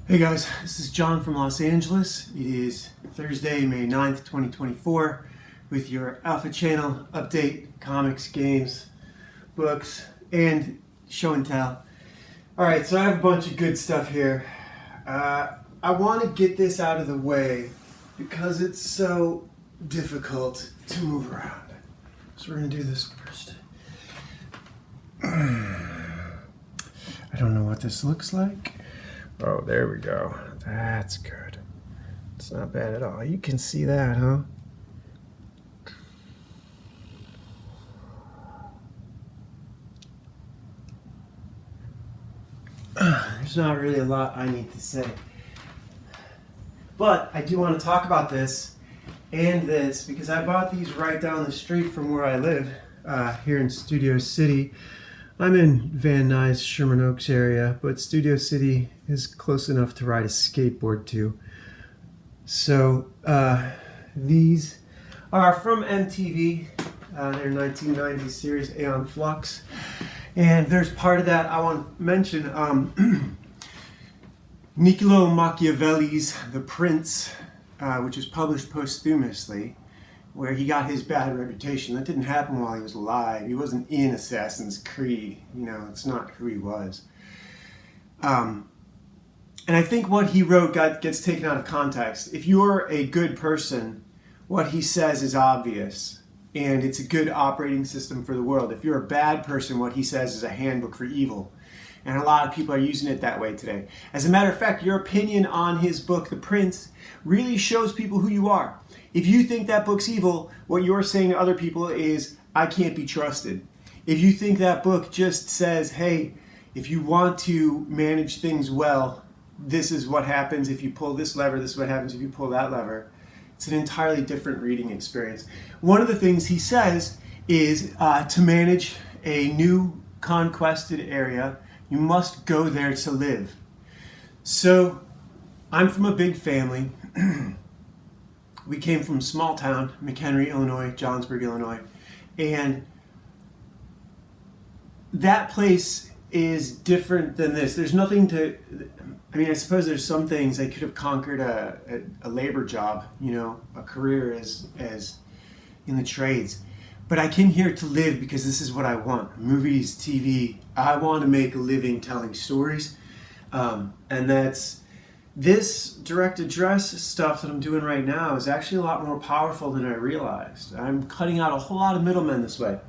Hey guys, this is John from Los Angeles. It is Thursday, May 9th, 2024, with your Alpha Channel update, comics, games, books, and show and tell. Alright, so I have a bunch of good stuff here. I want to get this out of the way because it's so difficult to move around. So we're going to do this first. I don't know what this looks like. Oh, there we go. That's good. It's not bad at all. You can see that, huh? There's not really a lot I need to say. But I do want to talk about this and this because I bought these right down the street from where I live here in Studio City. I'm in Van Nuys, Sherman Oaks area, but Studio City is close enough to ride a skateboard to. So these are from MTV, their 1990s series Aeon Flux. And there's part of that I want to mention. Niccolo Machiavelli's The Prince, which was published posthumously, where he got his bad reputation. That didn't happen while he was alive. He wasn't in Assassin's Creed. It's not who he was. And I think what he wrote gets taken out of context. If you're a good person, what he says is obvious, and it's a good operating system for the world. If you're a bad person, what he says is a handbook for evil. And a lot of people are using it that way today. As a matter of fact, your opinion on his book, The Prince, really shows people who you are. If you think that book's evil, what you're saying to other people is, I can't be trusted. If you think that book just says, hey, if you want to manage things well, this is what happens if you pull this lever, this is what happens if you pull that lever. It's an entirely different reading experience. One of the things he says is to manage a new conquested area, you must go there to live. So I'm from a big family. We came from a small town, McHenry, Illinois, Johnsburg, Illinois. And that place is different than this. There's nothing to, I suppose there's some things I could have conquered a labor job, a career as in the trades. But I came here to live because this is what I want. Movies, TV. I want to make a living telling stories. And that's this direct address stuff that I'm doing right now is actually a lot more powerful than I realized. I'm cutting out a whole lot of middlemen this way.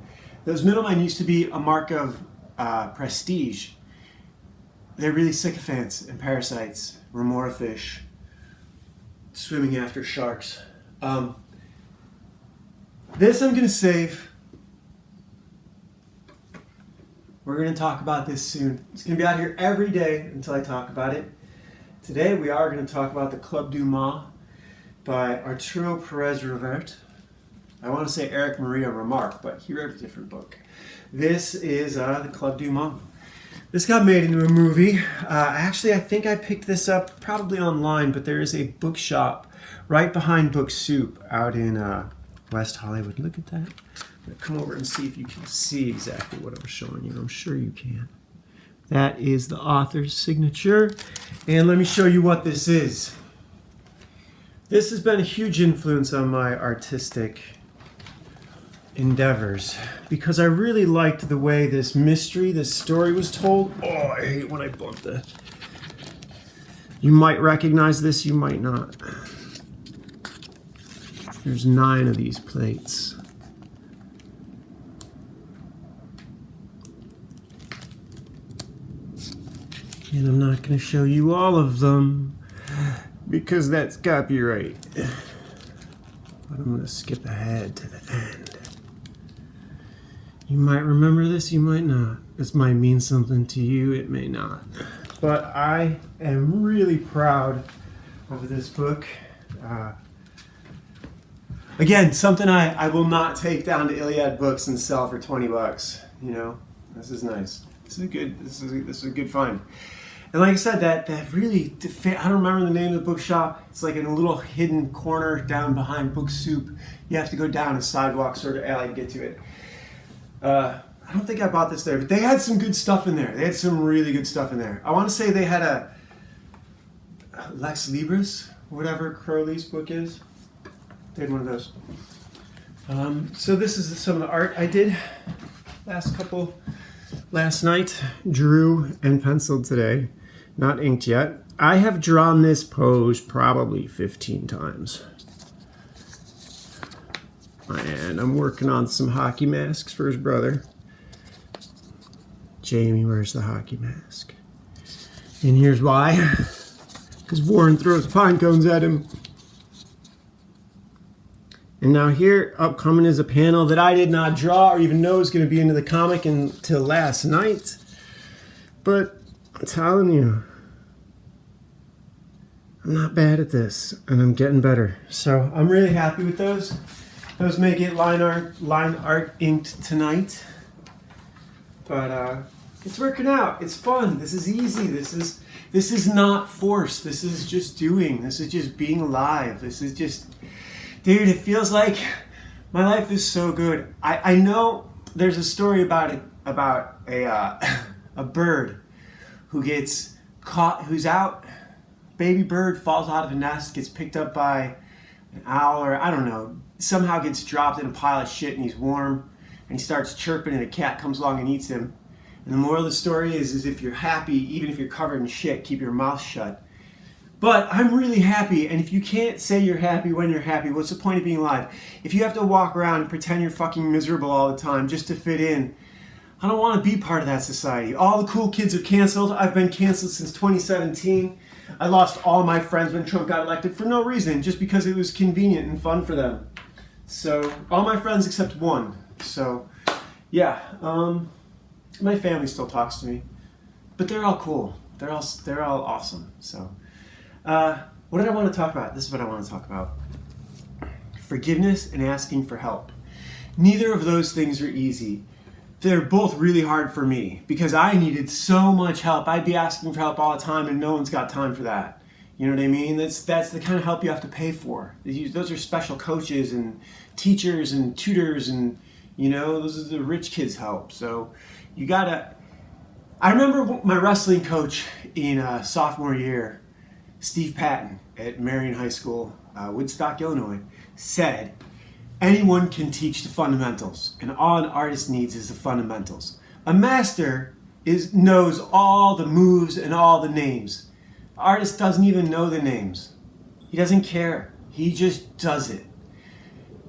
Those middlemen used to be a mark of prestige. They're really sycophants and parasites, remora fish, swimming after sharks. This I'm going to save. We're going to talk about this soon. It's going to be out here every day until I talk about it. Today we are going to talk about the Club du Mans by Arturo Perez Reverte. I want to say Eric Maria Remarque, but he wrote a different book. This is the Club du Mans. This got made into a movie. Actually, I think I picked this up probably online, but there is a bookshop right behind Book Soup out in West Hollywood. Look at that. I'm going to come over and see if you can see exactly what I'm showing you. I'm sure you can. That is the author's signature. And let me show you what this is. This has been a huge influence on my artistic endeavors because I really liked the way this mystery, this story was told. Oh, I hate when I bump that. You might recognize this, you might not. There's 9 of these plates. And I'm not going to show you all of them because that's copyright. But I'm going to skip ahead to the end. You might remember this, you might not. This might mean something to you, it may not. But I am really proud of this book. Again, something I will not take down to Iliad Books and sell for $20. This is nice. This is a good find. And like I said, that really, I don't remember the name of the bookshop. It's like in a little hidden corner down behind Book Soup. You have to go down a sidewalk sort of alley to get to it. I don't think I bought this there, but they had some good stuff in there. They had some really good stuff in there. I want to say they had Lex Libris, whatever Crowley's book is. They had one of those. So this is some of the art I did last night. Drew and penciled today, not inked yet. I have drawn this pose probably 15 times. And I'm working on some hockey masks for his brother. Jamie wears the hockey mask. And here's why. Because Warren throws pine cones at him. And now here, upcoming is a panel that I did not draw or even know was going to be into the comic until last night. But I'm telling you, I'm not bad at this, and I'm getting better. So I'm really happy with those. Those may get line art inked tonight. But it's working out. It's fun. This is easy. This is not forced. This is just doing. This is just being alive. This is just... Dude, it feels like my life is so good. I know there's a story about a bird who gets caught, who's out, baby bird falls out of a nest, gets picked up by an owl, or I don't know, somehow gets dropped in a pile of shit and he's warm and he starts chirping and a cat comes along and eats him. And the moral of the story is if you're happy, even if you're covered in shit, keep your mouth shut. But I'm really happy, and if you can't say you're happy when you're happy, what's the point of being alive? If you have to walk around and pretend you're fucking miserable all the time just to fit in, I don't want to be part of that society. All the cool kids are canceled. I've been canceled since 2017. I lost all my friends when Trump got elected for no reason, just because it was convenient and fun for them. So, all my friends except one. So, yeah, my family still talks to me, but they're all cool. They're all awesome. So. What did I want to talk about? This is what I want to talk about. Forgiveness and asking for help. Neither of those things are easy. They're both really hard for me because I needed so much help. I'd be asking for help all the time and no one's got time for that. You know what I mean? That's the kind of help you have to pay for. Those are special coaches and teachers and tutors and, you know, those are the rich kids' help. So you gotta... I remember my wrestling coach in sophomore year, Steve Patton at Marion High School, Woodstock, Illinois, said, anyone can teach the fundamentals, and all an artist needs is the fundamentals. A master knows all the moves and all the names. The artist doesn't even know the names. He doesn't care. He just does it.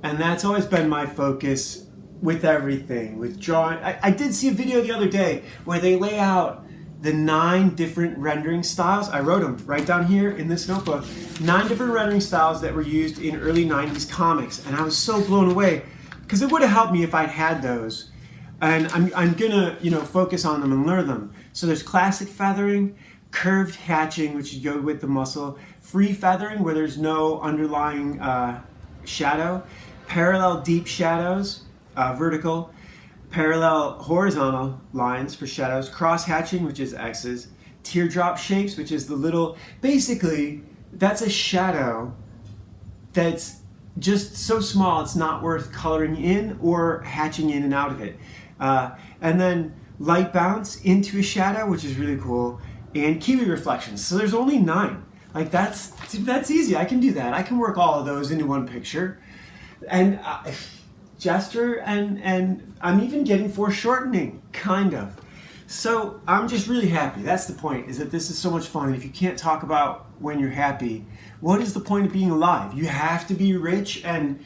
And that's always been my focus with everything, with drawing. I did see a video the other day where they lay out the 9 different rendering styles. I wrote them right down here in this notebook. 9 different rendering styles that were used in early 90s comics. And I was so blown away because it would have helped me if I'd had those. And I'm gonna, focus on them and learn them. So there's classic feathering, curved hatching, which you go with the muscle, free feathering where there's no underlying shadow, parallel deep shadows, vertical, parallel horizontal lines for shadows, cross hatching, which is X's, teardrop shapes, which is the little, basically, that's a shadow that's just so small it's not worth coloring in or hatching in and out of it. And then light bounce into a shadow, which is really cool, and kiwi reflections. So there's only 9. Like that's easy. I can do that. I can work all of those into one picture. And gesture and I'm even getting foreshortening, kind of. So I'm just really happy. That's the point, is that this is so much fun. And if you can't talk about when you're happy, what is the point of being alive? You have to be rich and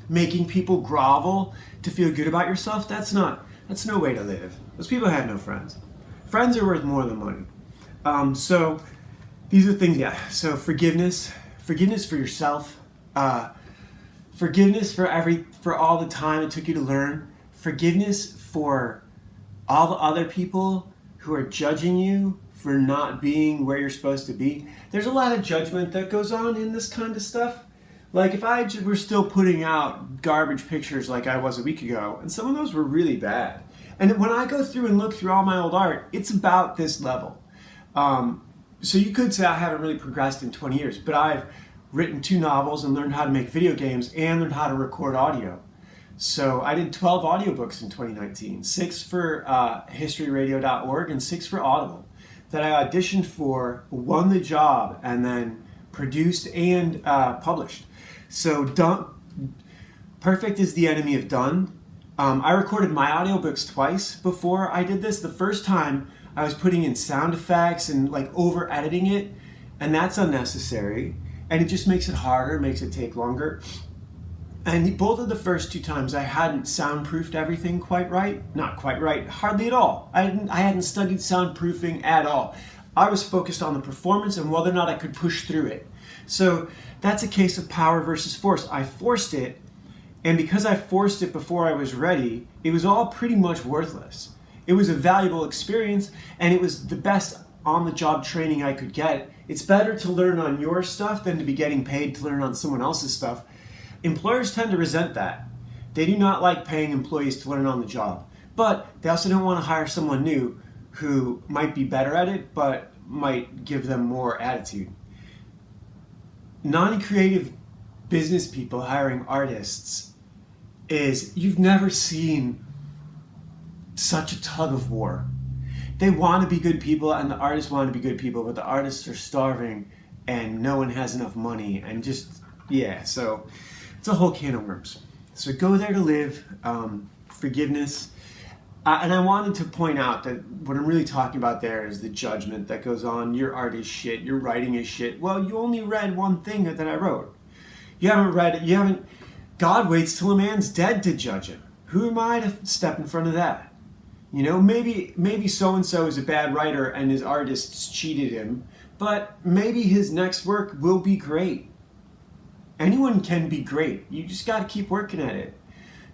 making people grovel to feel good about yourself. That's no way to live. Those people had no friends. Friends are worth more than money. So these are things, yeah. So forgiveness for yourself, forgiveness for all the time it took you to learn. Forgiveness for all the other people who are judging you for not being where you're supposed to be. There's a lot of judgment that goes on in this kind of stuff. Like if I were still putting out garbage pictures like I was a week ago, and some of those were really bad. And when I go through and look through all my old art, it's about this level. So you could say I haven't really progressed in 20 years, but I've written 2 novels and learned how to make video games and learned how to record audio. So I did 12 audiobooks in 2019, 6 for historyradio.org and 6 for Audible. that I auditioned for, won the job, and then produced and published. So perfect is the enemy of done. I recorded my audiobooks twice before I did this. The first time I was putting in sound effects and like over editing it, and that's unnecessary. And it just makes it harder, makes it take longer. And both of the first two times I hadn't soundproofed everything quite right. Not quite right, hardly at all. I hadn't studied soundproofing at all. I was focused on the performance and whether or not I could push through it. So that's a case of power versus force. I forced it, and because I forced it before I was ready, it was all pretty much worthless. It was a valuable experience, and it was the best on-the-job training I could get. It's better to learn on your stuff than to be getting paid to learn on someone else's stuff. Employers tend to resent that. They do not like paying employees to learn on the job, but they also don't want to hire someone new who might be better at it, but might give them more attitude. Non-creative business people hiring artists you've never seen such a tug of war. They want to be good people and the artists want to be good people, but the artists are starving and no one has enough money and so it's a whole can of worms. So go there to live, forgiveness. And I wanted to point out that what I'm really talking about there is the judgment that goes on. Your art is shit, your writing is shit. Well, you only read one thing that I wrote. God waits till a man's dead to judge him. Who am I to step in front of that? You know, maybe so-and-so is a bad writer and his artists cheated him, but maybe his next work will be great. Anyone can be great. You just got to keep working at it.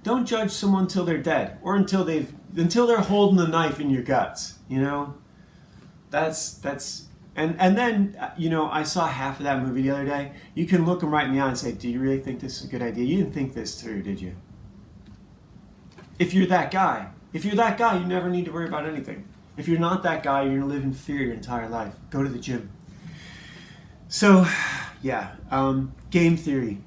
Don't judge someone till they're dead or until they're holding the knife in your guts, you know? And then, I saw half of that movie the other day. You can look them right in the eye and say, do you really think this is a good idea? You didn't think this through, did you? If you're that guy, you never need to worry about anything. If you're not that guy, you're going to live in fear your entire life. Go to the gym. So, yeah, game theory.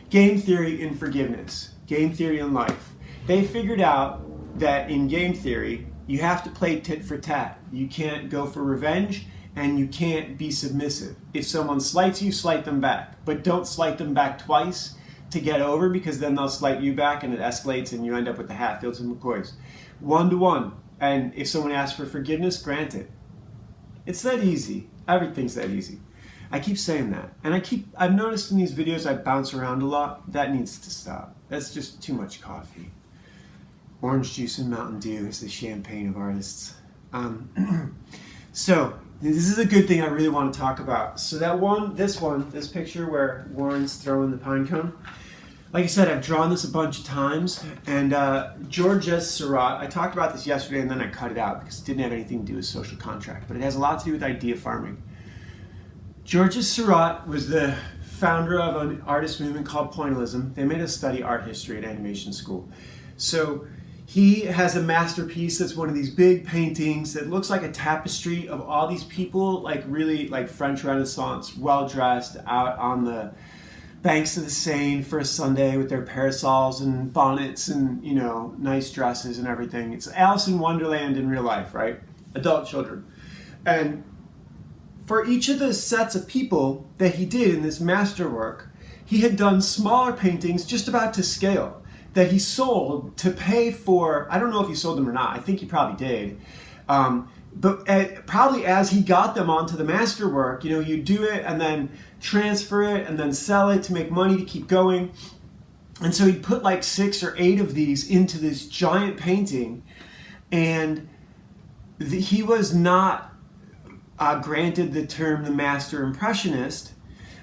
Game theory in forgiveness. Game theory in life. They figured out that in game theory, you have to play tit for tat. You can't go for revenge, and you can't be submissive. If someone slights you, slight them back. But don't slight them back twice to get over, because then they'll slight you back and it escalates and you end up with the Hatfields and McCoys. 1-to-1. And if someone asks for forgiveness, grant it. It's that easy. Everything's that easy. I keep saying that. And I've noticed in these videos I bounce around a lot. That needs to stop. That's just too much coffee. Orange juice and Mountain Dew is the champagne of artists. So this is a good thing I really want to talk about. So this picture where Warren's throwing the pine cone. Like I said, I've drawn this a bunch of times, and Georges Seurat, I talked about this yesterday and then I cut it out because it didn't have anything to do with social contract, but it has a lot to do with idea farming. Georges Seurat was the founder of an artist movement called Pointillism. They made us study art history at animation school. So he has a masterpiece that's one of these big paintings that looks like a tapestry of all these people, like really like French Renaissance, well-dressed, out on the banks of the Seine for a Sunday with their parasols and bonnets and, nice dresses and everything. It's Alice in Wonderland in real life, right? Adult children. And for each of the sets of people that he did in this masterwork, he had done smaller paintings just about to scale that he sold to pay for, I don't know if he sold them or not, I think he probably did. But probably as he got them onto the masterwork, you do it and then transfer it and then sell it to make money to keep going. And so he put like 6 or 8 of these into this giant painting, and he was not granted the term the master impressionist,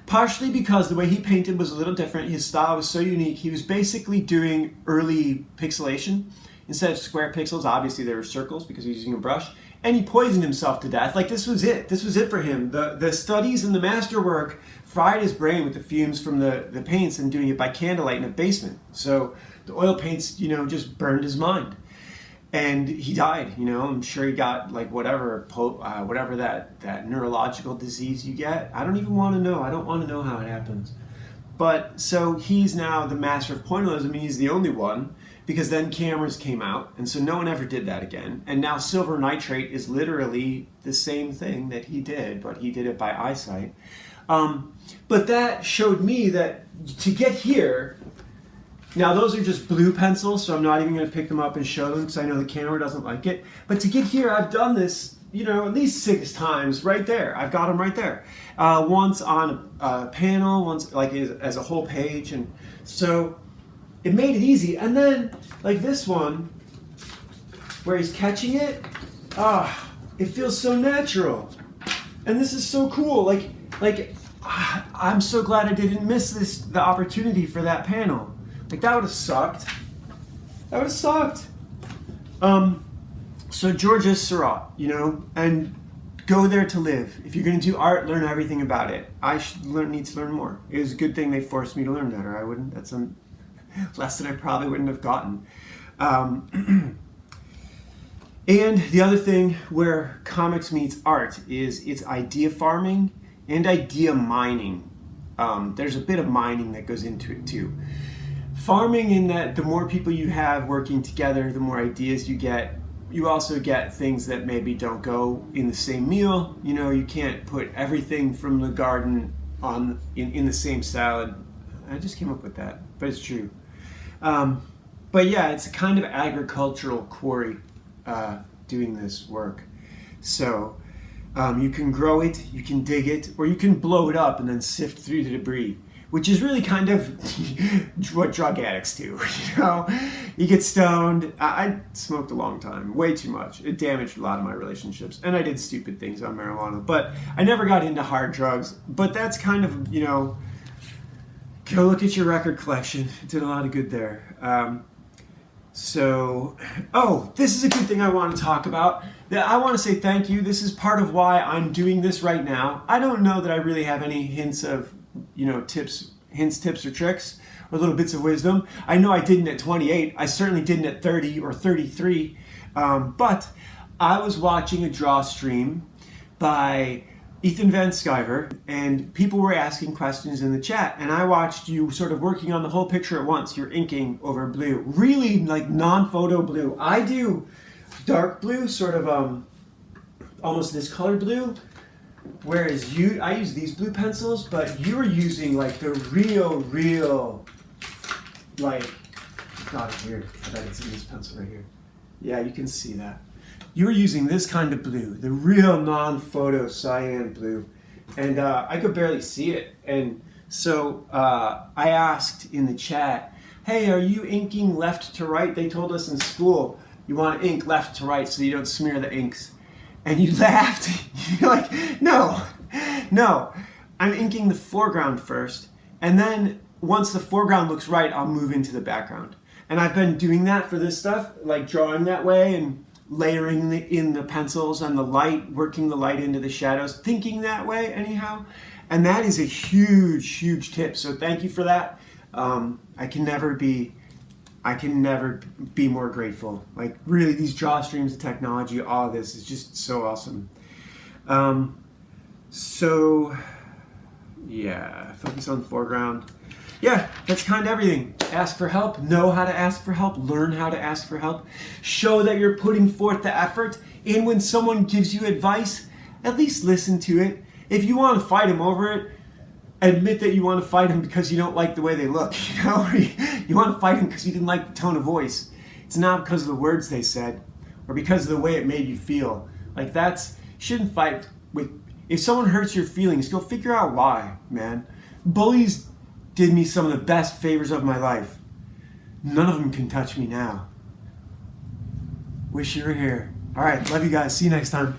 partially because the way he painted was a little different. His style was so unique. He was basically doing early pixelation. Instead of square pixels, obviously there were circles because he was using a brush. And he poisoned himself to death. Like, this was it. This was it for him. The studies and the masterwork fried his brain with the fumes from the paints and doing it by candlelight in a basement. So the oil paints, just burned his mind. And he died, I'm sure he got like whatever that neurological disease you get. I don't even want to know. I don't want to know how it happens. But so he's now the master of pointillism, and he's the only one. because then cameras came out, and so no one ever did that again. And now silver nitrate is literally the same thing that he did, but he did it by eyesight. But that showed me that to get here, now those are just blue pencils, so I'm not even going to pick them up and show them because I know the camera doesn't like it. But to get here, I've done this, at least 6 times right there. I've got them right there. Once on a panel, once like as a whole page, and so it made it easy. And then like this one, where he's catching it, it feels so natural, and this is so cool. I'm so glad I didn't miss the opportunity for that panel. Like that would have sucked. So Georgia Surratt, and go there to live. If you're going to do art, learn everything about it. I need to learn more. It was a good thing they forced me to learn that, or I wouldn't. That's a lesson I probably wouldn't have gotten. And the other thing where comics meets art is it's idea farming and idea mining. There's a bit of mining that goes into it too. Farming in that the more people you have working together, the more ideas you get. You also get things that maybe don't go in the same meal. You can't put everything from the garden in the same salad. I just came up with that, but it's true. But yeah, it's a kind of agricultural quarry doing this work. So you can grow it, you can dig it, or you can blow it up and then sift through the debris, which is really kind of what drug addicts do. You get stoned. I smoked a long time, way too much. It damaged a lot of my relationships, and I did stupid things on marijuana, but I never got into hard drugs. But that's kind of, go look at your record collection. It did a lot of good there. This is a good thing I want to talk about. I want to say thank you. This is part of why I'm doing this right now. I don't know that I really have any hints of, tips or tricks, or little bits of wisdom. I know I didn't at 28. I certainly didn't at 30 or 33. But I was watching a draw stream by Ethan Van Sciver, and people were asking questions in the chat, and I watched you sort of working on the whole picture at once. You're inking over blue, really like non-photo blue. I do dark blue, sort of almost this color blue, whereas I use these blue pencils, but you're using like the real, like, got it here. I bet it's in this pencil right here. Yeah, you can see that. You're using this kind of blue, the real non-photo cyan blue, and I could barely see it. And so I asked in the chat, hey, are you inking left to right? They told us in school you want to ink left to right so you don't smear the inks. And you laughed. You're like, no, I'm inking the foreground first, and then once the foreground looks right, I'll move into the background. And I've been doing that for this stuff, like drawing that way and layering in the pencils and the light, working the light into the shadows, thinking that way anyhow. And that is a huge tip. So thank you for that. I can never be more grateful. Like really, these draw streams, the technology, all of this is just so awesome. So yeah, focus on the foreground. Yeah, that's kind of everything. Ask for help, know how to ask for help, learn how to ask for help, show that you're putting forth the effort, and when someone gives you advice, at least listen to it. If you want to fight them over it, admit that you want to fight them because you don't like the way they look, or you want to fight them because you didn't like the tone of voice. It's not because of the words they said, or because of the way it made you feel. Like you shouldn't fight with, if someone hurts your feelings, go figure out why, man. Bullies did me some of the best favors of my life. None of them can touch me now. Wish you were here. All right, love you guys. See you next time.